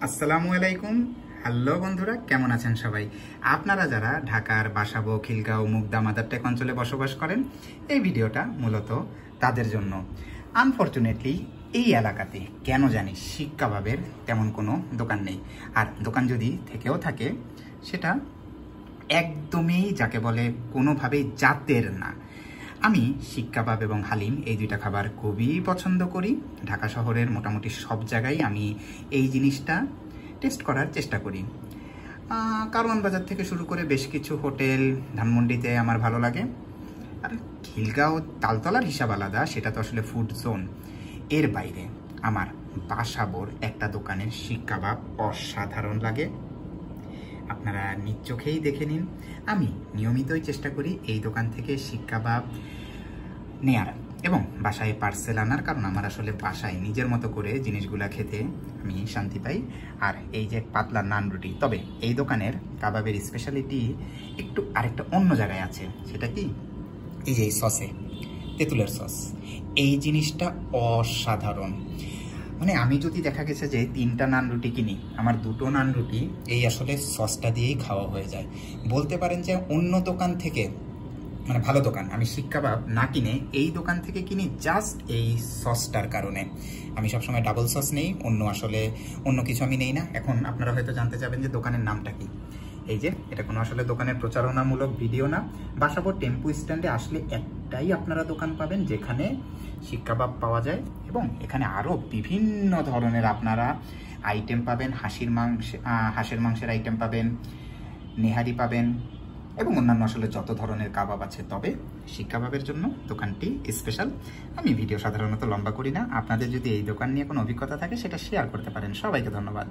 আসসালামু আলাইকুম। হ্যালো বন্ধুরা, কেমন আছেন সবাই? আপনারা যারা ঢাকার বাসাবো, খিলগাঁও, মুগদা, মাদারটেক অঞ্চলে বসবাস করেন, এই ভিডিওটা মূলত তাদের জন্য। আনফরচুনেটলি এই এলাকাতে কেন জানি শিক কাবাবের তেমন কোনো দোকান নেই, আর দোকান যদি থেকেও থাকে সেটা একদমই যাকে বলে কোনোভাবেই জাতের না। আমি শিক কাবাব এবং হালিম এই দুইটা খাবার খুবই পছন্দ করি। ঢাকা শহরের মোটামুটি সব জায়গায় আমি এই জিনিসটা টেস্ট করার চেষ্টা করি। কারওয়ান বাজার থেকে শুরু করে বেশ কিছু হোটেল ধানমন্ডিতে আমার ভালো লাগে। আর খিলগাঁও তালতলার হিসাব আলাদা, সেটা তো আসলে ফুড জোন। এর বাইরে আমার বাসাবোর একটা দোকানের শিক কাবাব অসাধারণ লাগে। আপনারা নিজ চোখেই দেখে নিন। আমি নিয়মিতই চেষ্টা করি এই দোকান থেকে শিক কাবাব নেয়ার এবং বাসায় পার্সেল আনার, কারণ আমার আসলে বাসায় নিজের মতো করে জিনিসগুলা খেতে আমি শান্তি পাই। আর এই যে পাতলা নান রুটি, তবে এই দোকানের কাবাবের স্পেশালিটি একটু আরেকটা অন্য জায়গায় আছে। সেটা কি? এই যে সসে তেঁতুলের সস, এই জিনিসটা অসাধারণ। মানে আমি যদি দেখা গেছে যে 3টা নান রুটি কিনি, আমার 2টো নান রুটি এই আসলে সসটা দিয়েই খাওয়া হয়ে যায়। বলতে পারেন যে অন্য দোকান থেকে, মানে ভালো দোকান, আমি শিক কাবাব না কিনে এই দোকান থেকে কিনি জাস্ট এই সসটার কারণে। আমি সবসময় ডাবল সস নেই, অন্য কিছু আমি নেই না। এখন আপনারা হয়তো জানতে চাবেন যে দোকানের নামটা কি। এই যে এটা কোনো আসলে দোকানের প্রচারণামূলক ভিডিও না। বাসাবো টেম্পু স্ট্যান্ডে আসলে একটাই আপনারা দোকান পাবেন যেখানে শিক কাবাব পাওয়া যায়, এবং এখানে আরও বিভিন্ন ধরনের আপনারা আইটেম পাবেন। হাঁসের মাংসের আইটেম পাবেন, নেহারি পাবেন, এবং অন্যান্য আসলে যত ধরনের কাবাব আছে। তবে শিক কাবাবের জন্য দোকানটি স্পেশাল। আমি ভিডিও সাধারণত লম্বা করি না। আপনাদের যদি এই দোকান নিয়ে কোনো অভিজ্ঞতা থাকে সেটা শেয়ার করতে পারেন। সবাইকে ধন্যবাদ।